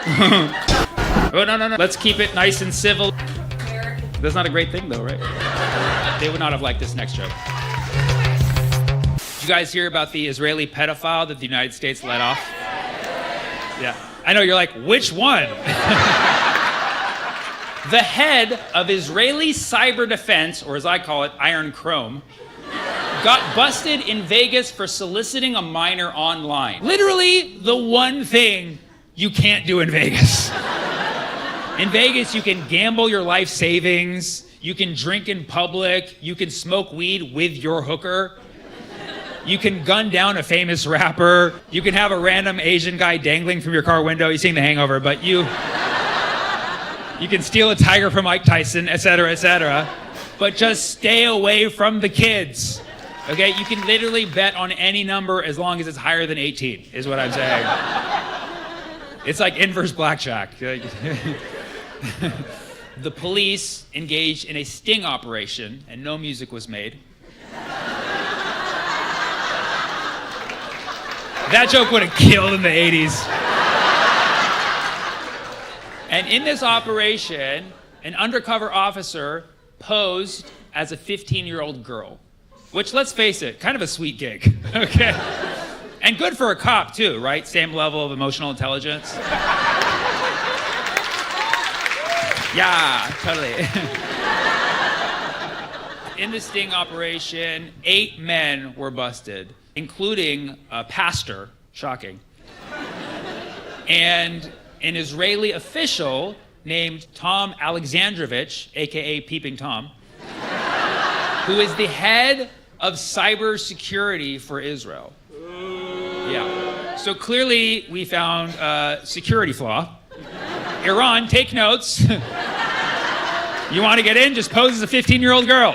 Oh, no. Let's keep it nice and civil. That's not a great thing, though, right? They would not have liked this next joke. Did you guys hear about the Israeli pedophile that the United States let off? Yeah. I know, you're like, which one? The head of Israeli cyber defense, or as I call it, Iron Chrome, got busted in Vegas for soliciting a minor online. Literally the one thing you can't do in Vegas. In Vegas, you can gamble your life savings, you can drink in public, you can smoke weed with your hooker, you can gun down a famous rapper, you can have a random Asian guy dangling from your car window. You've seen The Hangover, but you can steal a tiger from Mike Tyson, et cetera, but just stay away from the kids. Okay, you can literally bet on any number as long as it's higher than 18, is what I'm saying. It's like inverse blackjack. The police engaged in a sting operation and no music was made. That joke would have killed in the 80s. And in this operation, an undercover officer posed as a 15-year-old girl, which, let's face it, kind of a sweet gig, okay? And good for a cop, too, right? Same level of emotional intelligence. Yeah, totally. In the sting operation, 8 men were busted, including a pastor, shocking, and an Israeli official named Tom Alexandrovich, aka Peeping Tom, who is the head of cybersecurity for Israel. Yeah. So clearly we found a security flaw. Iran, take notes. You want to get in? Just pose as a 15-year-old girl.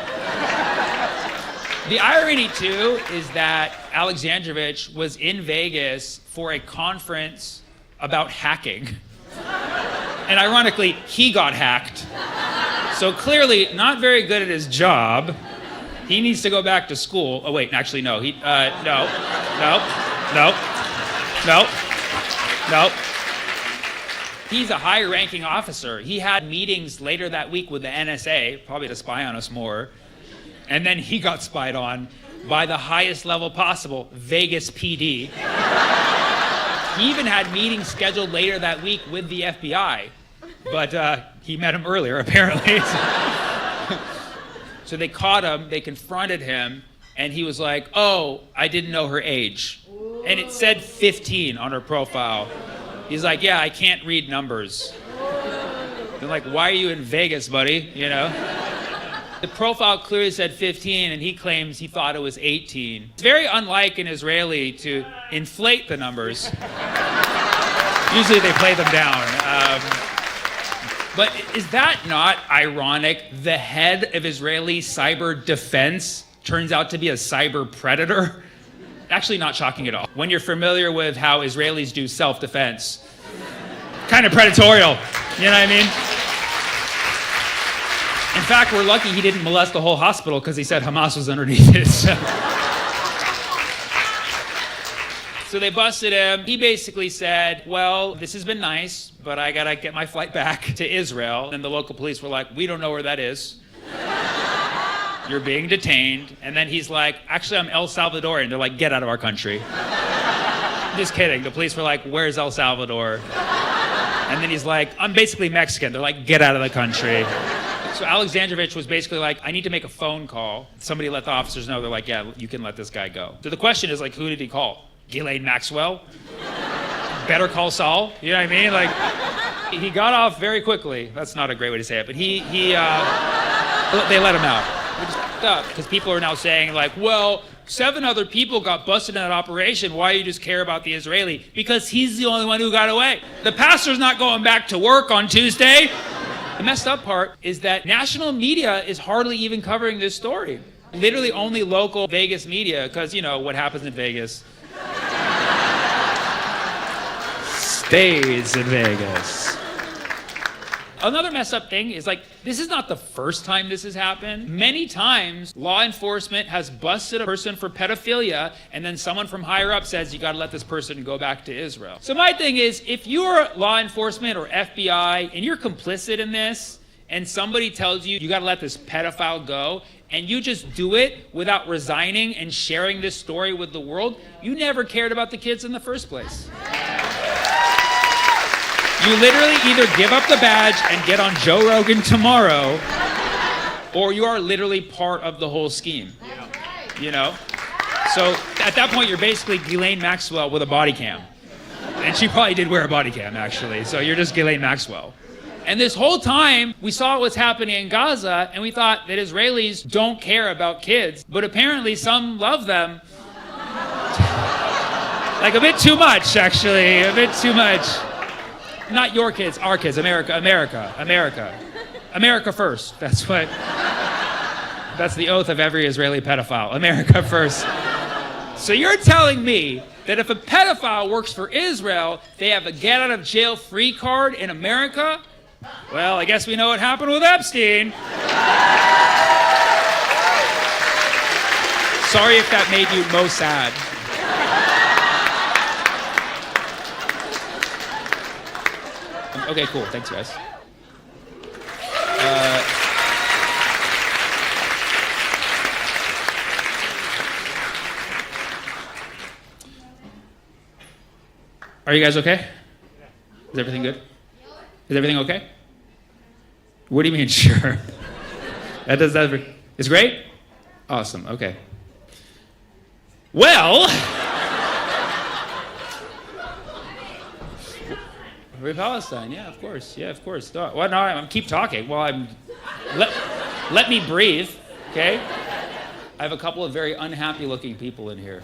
The irony, too, is that Alexandrovich was in Vegas for a conference about hacking. And ironically, he got hacked. So clearly not very good at his job. He needs to go back to school. Oh, wait, actually, no. No. He's a high-ranking officer. He had meetings later that week with the NSA, probably to spy on us more. And then he got spied on by the highest level possible, Vegas PD. He even had meetings scheduled later that week with the FBI. But he met him earlier, apparently. So they caught him, they confronted him, and he was like, oh, I didn't know her age. And it said 15 on her profile. He's like, yeah, I can't read numbers. They're like, why are you in Vegas, buddy? You know? The profile clearly said 15, and he claims he thought it was 18. It's very unlike an Israeli to inflate the numbers. Usually they play them down. But is that not ironic? The head of Israeli cyber defense turns out to be a cyber predator? Actually not shocking at all. When you're familiar with how Israelis do self-defense, kind of predatorial, you know what I mean? In fact, we're lucky he didn't molest the whole hospital because he said Hamas was underneath it. So they busted him. He basically said, well, this has been nice, but I gotta get my flight back to Israel. And the local police were like, we don't know where that is. You're being detained. And then he's like, actually, I'm El Salvadorian. They're like, get out of our country. Just kidding. The police were like, where's El Salvador? And then he's like, I'm basically Mexican. They're like, get out of the country. So Alexandrovich was basically like, I need to make a phone call. Somebody let the officers know. They're like, yeah, you can let this guy go. So the question is, like, who did he call? Ghislaine Maxwell? Better Call Saul? You know what I mean? Like, he got off very quickly. That's not a great way to say it, but they let him out. Which is fucked up, because people are now saying, like, well, 7 other people got busted in that operation. Why do you just care about the Israeli? Because he's the only one who got away. The pastor's not going back to work on Tuesday. The messed up part is that national media is hardly even covering this story. Literally only local Vegas media, because, you know, what happens in Vegas stays in Vegas. Another messed up thing is like, this is not the first time this has happened. Many times, law enforcement has busted a person for pedophilia, and then someone from higher up says, you gotta let this person go back to Israel. So my thing is, if you're law enforcement or FBI, and you're complicit in this, and somebody tells you, you gotta let this pedophile go, and you just do it without resigning and sharing this story with the world, you never cared about the kids in the first place. You literally either give up the badge and get on Joe Rogan tomorrow, or you are literally part of the whole scheme. You know? So at that point, you're basically Ghislaine Maxwell with a body cam. And she probably did wear a body cam, actually. So you're just Ghislaine Maxwell. And this whole time, we saw what's happening in Gaza, and we thought that Israelis don't care about kids. But apparently, some love them. Like a bit too much, actually. A bit too much. Not your kids, our kids. America, America, America. America first. That's the oath of every Israeli pedophile. America first. So you're telling me that if a pedophile works for Israel, they have a get out of jail free card in America? Well, I guess we know what happened with Epstein. Sorry if that made you most sad. Okay, cool. Thanks, guys. Are you guys okay? Is everything good? Is everything okay? What do you mean, sure? It's great? Awesome, okay. Well, Free Palestine, yeah, of course. Well, no, I'm keep talking. Well, let me breathe, okay? I have a couple of very unhappy looking people in here.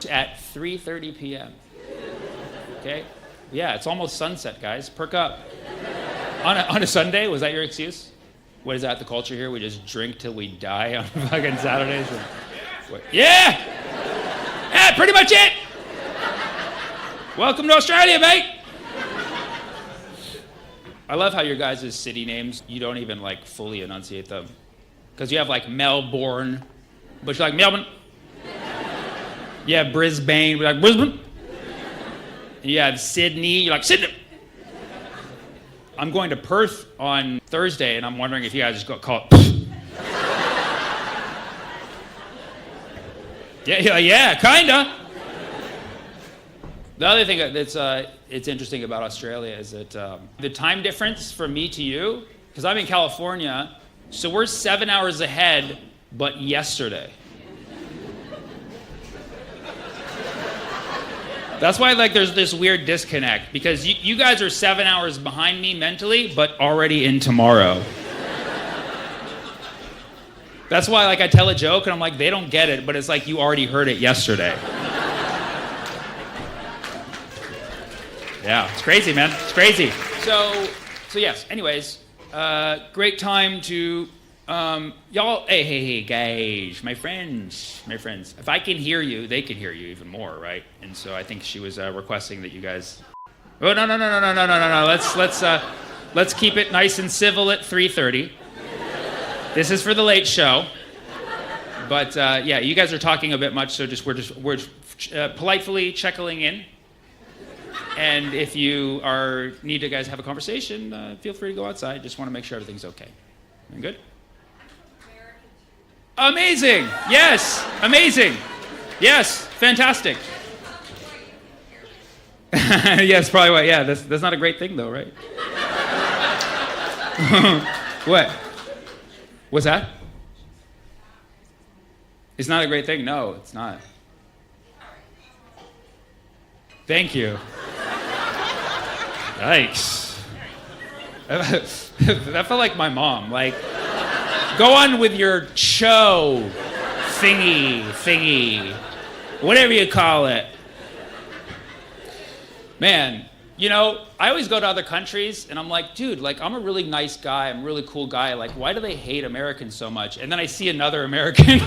At 3:30 p.m. Okay? Yeah, it's almost sunset, guys. Perk up. On a Sunday, was that your excuse? What is that, the culture here? We just drink till we die on fucking Saturdays? Yeah! Yeah, pretty much it! Welcome to Australia, mate! I love how your guys' city names, you don't even like fully enunciate them. Because you have like Melbourne, but you're like Melbourne. You have Brisbane, we're like Brisbane. And you have Sydney, you're like Sydney. I'm going to Perth on Thursday, and I'm wondering if you guys just go call it. Yeah, kinda. The other thing that's it's interesting about Australia is that the time difference from me to you, because I'm in California, so we're 7 hours ahead, but yesterday. That's why like there's this weird disconnect, because you guys are 7 hours behind me mentally, but already in tomorrow. That's why like I tell a joke and I'm like, they don't get it, but it's like you already heard it yesterday. Yeah, it's crazy, man. It's crazy. So yes. Anyways, great time to y'all. Hey, guys, my friends. If I can hear you, they can hear you even more, right? And so I think she was requesting that you guys. Oh no. Let's keep it nice and civil at 3:30. This is for the late show. But yeah, you guys are talking a bit much, so we're politely checking in. And if you need to guys have a conversation, feel free to go outside. Just want to make sure everything's okay. You good? Amazing. Yes. Amazing. Yes. Fantastic. Yes, probably what. Yeah, that's not a great thing though, right? What? What's that? It's not a great thing. No, it's not. Thank you. Yikes. That felt like my mom. Like, go on with your show thingy, whatever you call it. Man, you know, I always go to other countries and I'm like, dude, like I'm a really nice guy, I'm a really cool guy. Like, why do they hate Americans so much? And then I see another American.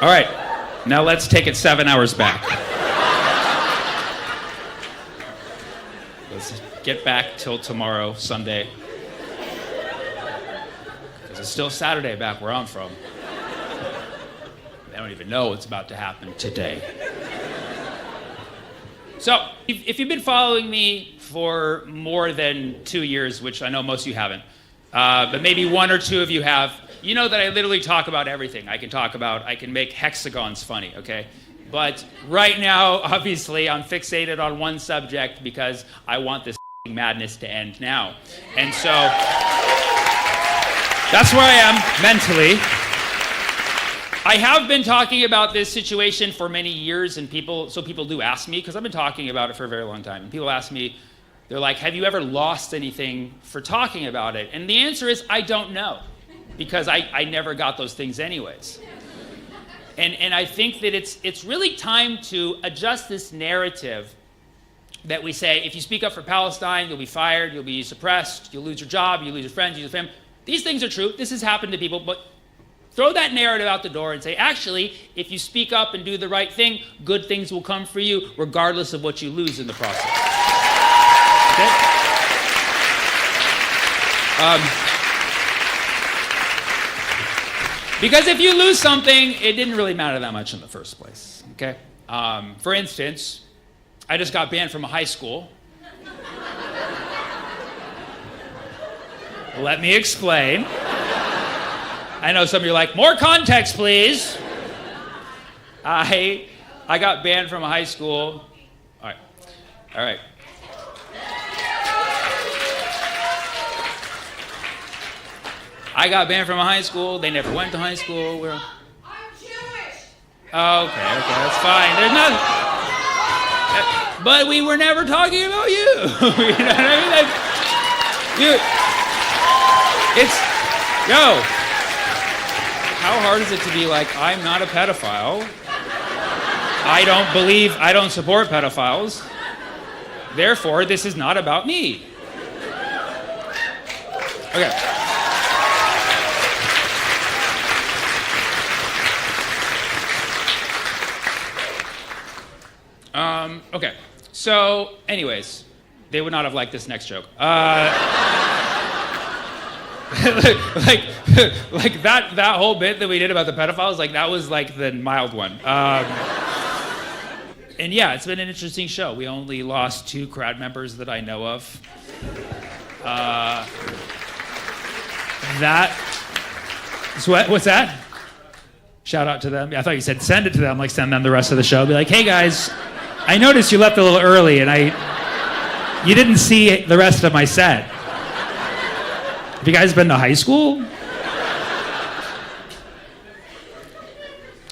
All right, now let's take it 7 hours back. Let's get back till tomorrow, Sunday. Because it's still Saturday back where I'm from. They don't even know what's about to happen today. So, if you've been following me for more than 2 years, which I know most of you haven't, but maybe one or two of you have, you know that I literally talk about everything. I can make hexagons funny, okay? But right now, obviously, I'm fixated on one subject because I want this madness to end now. And so, that's where I am mentally. I have been talking about this situation for many years, and people do ask me, because I've been talking about it for a very long time, and people ask me, they're like, have you ever lost anything for talking about it? And the answer is, I don't know, because I never got those things anyways. And I think that it's really time to adjust this narrative that we say, if you speak up for Palestine, you'll be fired, you'll be suppressed, you'll lose your job, you'll lose your friends, you'll lose your family. These things are true. This has happened to people, but throw that narrative out the door and say, actually, if you speak up and do the right thing, good things will come for you, regardless of what you lose in the process. Okay? Because if you lose something, it didn't really matter that much in the first place. Okay? For instance, I just got banned from a high school. Let me explain. I know some of you are like, more context, please. I got banned from a high school. All right. I got banned from a high school. They never went to high school. I'm Jewish. Oh, okay, that's fine. There's nothing. But we were never talking about you. You know what I mean? Like, how hard is it to be like, I'm not a pedophile. I don't support pedophiles. Therefore, this is not about me. Okay. Okay. So, anyways, they would not have liked this next joke. like that whole bit that we did about the pedophiles, like that was like the mild one. And yeah, it's been an interesting show. We only lost 2 crowd members that I know of. What's that? Shout out to them. I thought you said send it to them, like send them the rest of the show. Be like, hey guys, I noticed you left a little early and you didn't see the rest of my set. Have you guys been to high school?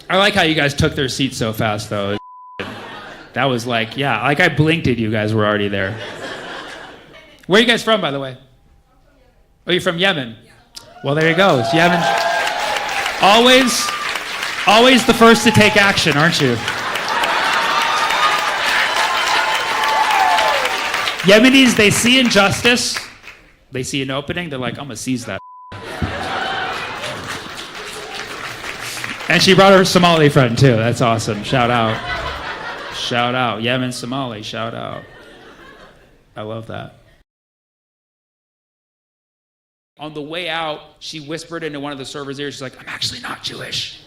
I like how you guys took their seats so fast, though. That was like, yeah, like I blinked at you guys were already there. Where are you guys from, by the way? Oh, you're from Yemen? Well, there you go. It's Yemen. Always the first to take action, aren't you? Yemenis, they see injustice. They see an opening, they're like, I'm gonna seize that. And she brought her Somali friend too. That's awesome. Shout out. Yemen, Somali, shout out. I love that. On the way out, she whispered into one of the servers' ears, she's like, I'm actually not Jewish.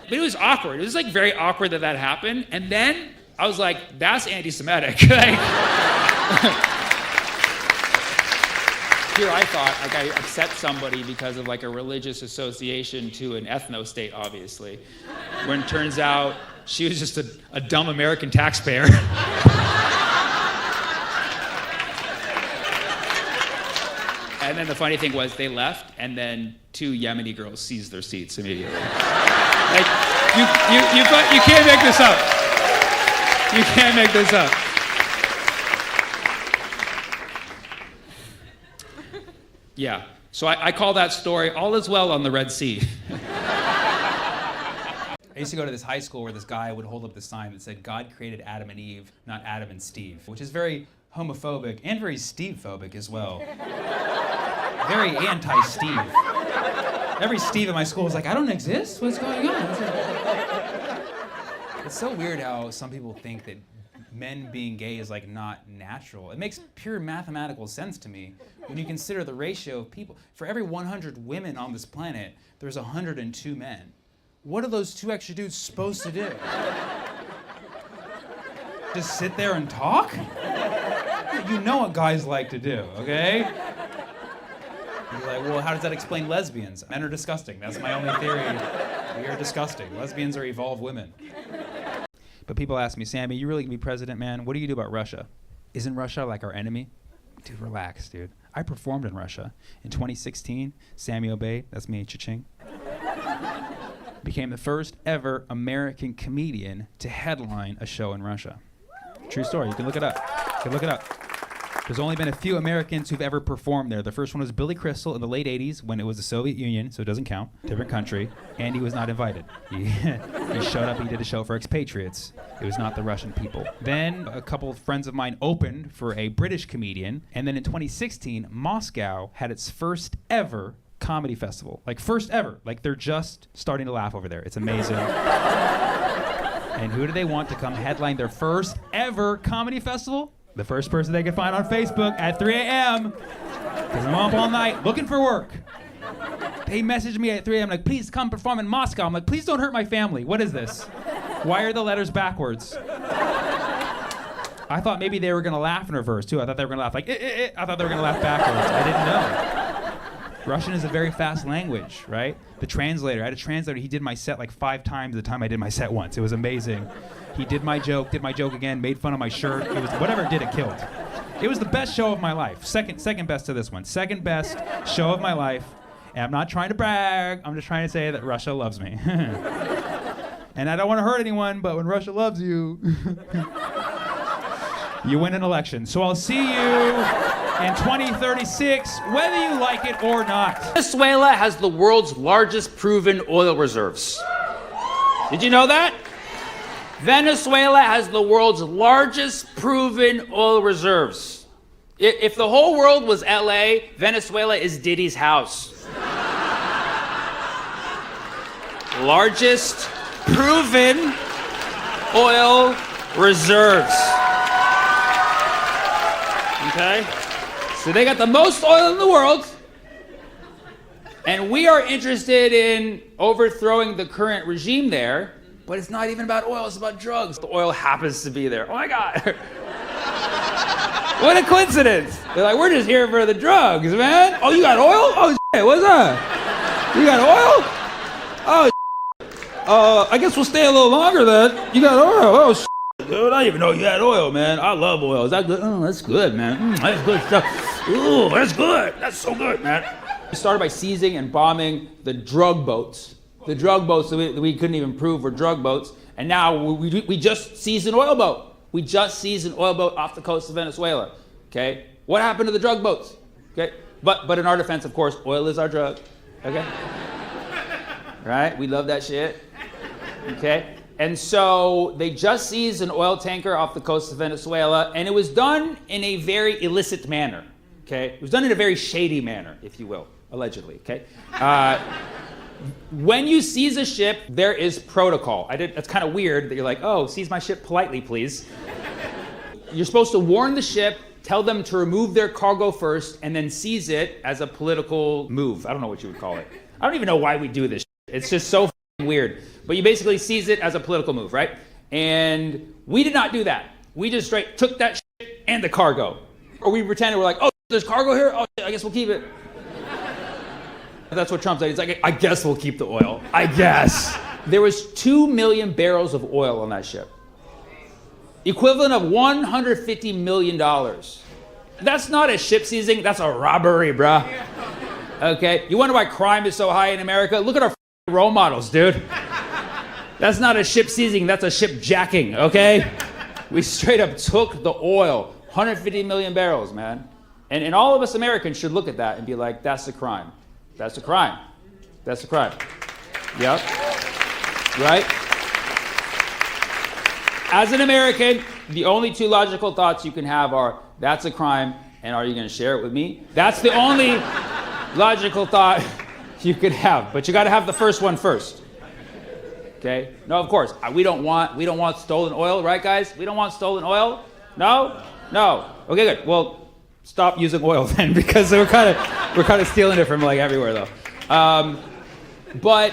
But it was awkward. It was like very awkward that happened. And then I was like, that's anti-Semitic. Here I thought, like I upset somebody because of like a religious association to an ethno-state, obviously. When it turns out she was just a dumb American taxpayer. And then the funny thing was they left, and then 2 Yemeni girls seized their seats immediately. Like, you can't make this up. You can't make this up. Yeah, so I call that story, All Is Well on the Red Sea. I used to go to this high school where this guy would hold up the sign that said, God created Adam and Eve, not Adam and Steve, which is very homophobic and very Steve-phobic as well. Very anti-Steve. Every Steve at my school was like, I don't exist? What's going on? It's so weird how some people think that men being gay is like not natural. It makes pure mathematical sense to me when you consider the ratio of people. For every 100 women on this planet, there's 102 men. What are those 2 extra dudes supposed to do? Just sit there and talk? You know what guys like to do, okay? You're like, well, how does that explain lesbians? Men are disgusting. That's my only theory. We are disgusting. Lesbians are evolved women. But people ask me, Sammy, you really gonna be president, man? What do you do about Russia? Isn't Russia like our enemy? Dude, relax, dude. I performed in Russia. In 2016, Sammy Obeid, that's me, cha-ching, became the first ever American comedian to headline a show in Russia. True story, you can look it up. You can look it up. There's only been a few Americans who've ever performed there. The first one was Billy Crystal in the late 80s when it was the Soviet Union, so it doesn't count, different country, and he was not invited. He showed up, he did a show for expatriates. It was not the Russian people. Then a couple of friends of mine opened for a British comedian, and then in 2016, Moscow had its first ever comedy festival. Like first ever, like they're just starting to laugh over there. It's amazing. And who do they want to come headline their first ever comedy festival? The first person they could find on Facebook at 3 a.m. Because I'm up all night looking for work. They messaged me at 3 a.m. like, please come perform in Moscow. I'm like, please don't hurt my family. What is this? Why are the letters backwards? I thought maybe they were gonna laugh in reverse too. I thought they were gonna laugh like, I thought they were gonna laugh backwards. I didn't know. Russian is a very fast language, right? The translator, I had a translator, he did my set like 5 times the time I did my set once. It was amazing. He did my joke again, made fun of my shirt. It was whatever it did, it killed. It was the best show of my life. Second best to this one. Second best show of my life. And I'm not trying to brag. I'm just trying to say that Russia loves me. And I don't want to hurt anyone, but when Russia loves you, you win an election. So I'll see you in 2036, whether you like it or not. Venezuela has the world's largest proven oil reserves. Did you know that? Venezuela has the world's largest proven oil reserves. If the whole world was LA, Venezuela is Diddy's house. Largest proven oil reserves. Okay? So they got the most oil in the world, and we are interested in overthrowing the current regime there. But it's not even about oil, it's about drugs. The oil happens to be there. Oh my God. What a coincidence. They're like, we're just here for the drugs, man. Oh, you got oil? Oh, shit, what's up? You got oil? Oh, I guess we'll stay a little longer then. You got oil? Oh, shit. Dude, I didn't even know you had oil, man. I love oil. Is that good? Oh, that's good, man. That's good stuff. Ooh, that's good. That's so good, man. We started by seizing and bombing the drug boats. The drug boats that we couldn't even prove were drug boats. And now we just seized an oil boat. We just seized an oil boat off the coast of Venezuela. Okay? What happened to the drug boats? Okay? But in our defense, of course, oil is our drug. Okay? Right? We love that shit. Okay? And so they just seized an oil tanker off the coast of Venezuela, and it was done in a very illicit manner. Okay? It was done in a very shady manner, if you will, allegedly. Okay? When you seize a ship, there is protocol. That's kind of weird that you're like, oh, seize my ship politely, please. You're supposed to warn the ship, tell them to remove their cargo first, and then seize it as a political move. I don't know what you would call it. I don't even know why we do this shit. It's just so weird. But you basically seize it as a political move, right? And we did not do that. We just straight took that shit and the cargo. Or we pretended we're like, oh, there's cargo here? Oh, I guess we'll keep it. That's what Trump said. He's like, I guess we'll keep the oil. I guess. There was 2 million barrels of oil on that ship. Equivalent of $150 million. That's not a ship seizing, that's a robbery, bruh. Okay? You wonder why crime is so high in America? Look at our role models, dude. That's not a ship seizing, that's a ship jacking, okay? We straight up took the oil. 150 million barrels, man. And all of us Americans should look at that and be like, that's a crime. That's a crime. That's a crime. Yep. Right? As an American, the only 2 logical thoughts you can have are, that's a crime, and are you going to share it with me? That's the only logical thought you could have, but you got to have the first one first. Okay? No, of course. We don't want stolen oil, right, guys? We don't want stolen oil. No. Okay, good. Well, stop using oil then, because we're kind of stealing it from like everywhere though. But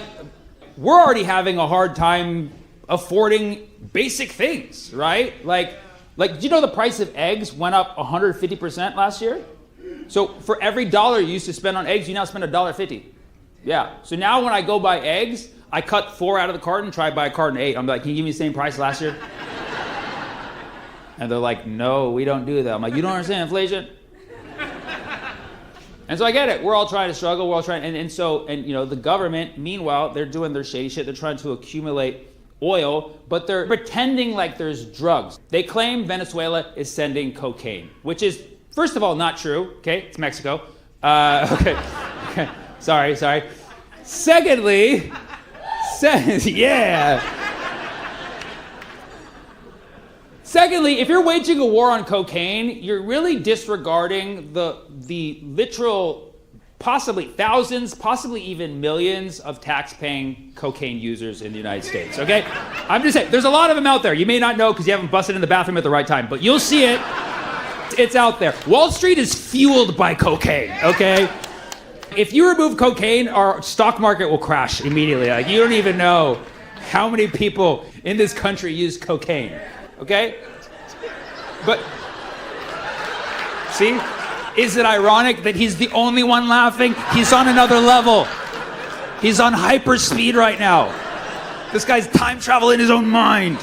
we're already having a hard time affording basic things, right? Like, do you know the price of eggs went up 150% last year? So for every dollar you used to spend on eggs, you now spend $1.50. Yeah. So now when I go buy eggs, I cut 4 out of the carton, try to buy a carton of 8. I'm like, can you give me the same price last year? And they're like, no, we don't do that. I'm like, you don't understand inflation? And so I get it. We're all trying to struggle. We're all trying, and you know, the government, meanwhile, they're doing their shady shit. They're trying to accumulate oil, but they're pretending like there's drugs. They claim Venezuela is sending cocaine, which is, first of all, not true. Okay, it's Mexico. Okay. Sorry. Secondly, Secondly, if you're waging a war on cocaine, you're really disregarding the literal, possibly thousands, possibly even millions of tax-paying cocaine users in the United States, okay? I'm just saying, there's a lot of them out there. You may not know because you haven't busted in the bathroom at the right time, but you'll see it. It's out there. Wall Street is fueled by cocaine, okay? If you remove cocaine, our stock market will crash immediately. Like, you don't even know how many people in this country use cocaine. Okay? But, see? Is it ironic that he's the only one laughing? He's on another level. He's on hyper speed right now. This guy's time travel in his own mind.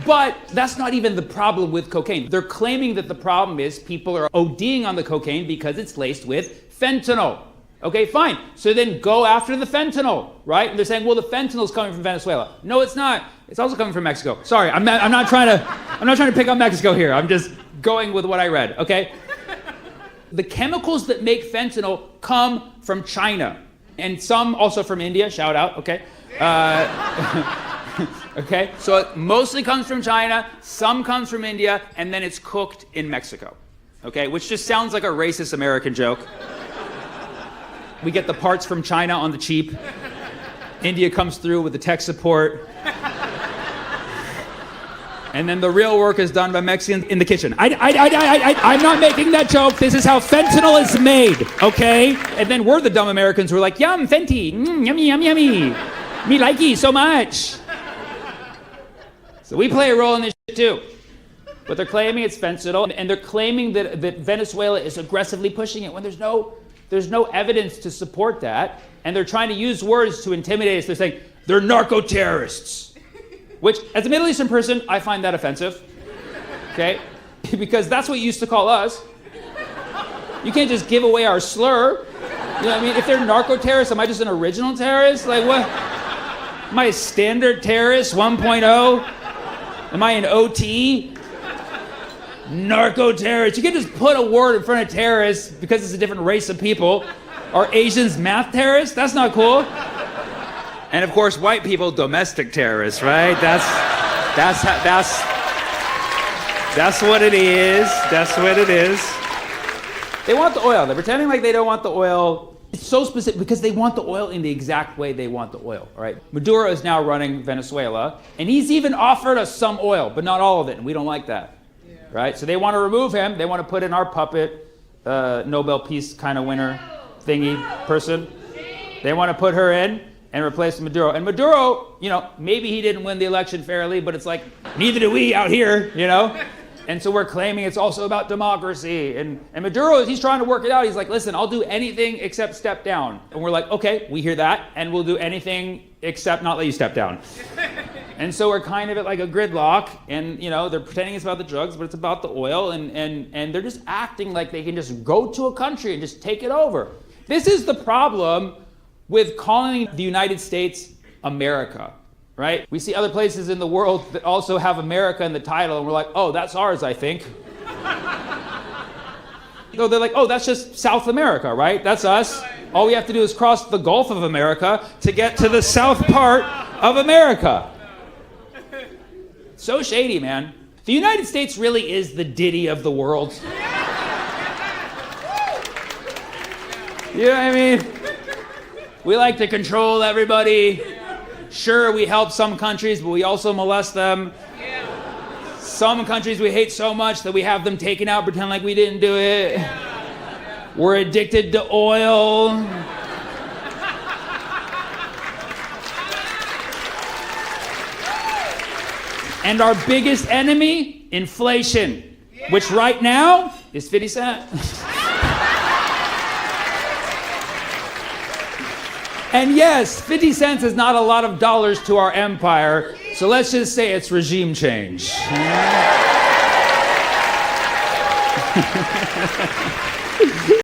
But that's not even the problem with cocaine. They're claiming that the problem is people are ODing on the cocaine because it's laced with fentanyl. Okay, fine. So then go after the fentanyl, right? And they're saying, well, the fentanyl's coming from Venezuela. No, it's not. It's also coming from Mexico. Sorry, I'm not trying to pick on Mexico here. I'm just going with what I read, okay? The chemicals that make fentanyl come from China, and some also from India. Shout out, okay? Okay, so it mostly comes from China, some comes from India, and then it's cooked in Mexico, okay? Which just sounds like a racist American joke. We get the parts from China on the cheap. India comes through with the tech support. And then the real work is done by Mexicans in the kitchen. I'm not making that joke. This is how fentanyl is made, okay? And then we're the dumb Americans who are like, yum, fenty, yummy, yummy, yummy. Me likey so much. So we play a role in this shit too. But they're claiming it's fentanyl, and they're claiming that Venezuela is aggressively pushing it when there's no evidence to support that, and they're trying to use words to intimidate us. They're saying, they're narco-terrorists, which, as a Middle Eastern person, I find that offensive, okay? Because that's what you used to call us. You can't just give away our slur. You know what I mean? If they're narco-terrorists, am I just an original terrorist? Like, what? Am I a standard terrorist 1.0? Am I an OT? Narco-terrorists. You can just put a word in front of terrorists because it's a different race of people. Are Asians math terrorists? That's not cool. And of course, white people, domestic terrorists, right? That's what it is. That's what it is. They want the oil. They're pretending like they don't want the oil. It's so specific because they want the oil in the exact way they want the oil, all right? Maduro is now running Venezuela, and he's even offered us some oil, but not all of it, and we don't like that. Right? So they want to remove him. They want to put in our puppet, Nobel Peace kind of winner thingy person. They want to put her in and replace Maduro. And Maduro, you know, maybe he didn't win the election fairly, but it's like, neither do we out here, you know? And so we're claiming it's also about democracy. And Maduro, he's trying to work it out. He's like, listen, I'll do anything except step down. And we're like, okay, we hear that, and we'll do anything except not let you step down. And so we're kind of at like a gridlock, and you know, they're pretending it's about the drugs, but it's about the oil, and they're just acting like they can just go to a country and just take it over. This is the problem with calling the United States America, right? We see other places in the world that also have America in the title, and we're like, oh, that's ours, I think. So they're like, oh, that's just South America, right? That's us. All we have to do is cross the Gulf of America to get to the south part of America. So shady, man. The United States really is the Diddy of the world. You know what I mean? We like to control everybody. Sure, we help some countries, but we also molest them. Some countries we hate so much that we have them taken out, pretend like we didn't do it. We're addicted to oil. And our biggest enemy, inflation, which right now is 50 cents. And yes, 50 cents is not a lot of dollars to our empire, so let's just say it's regime change.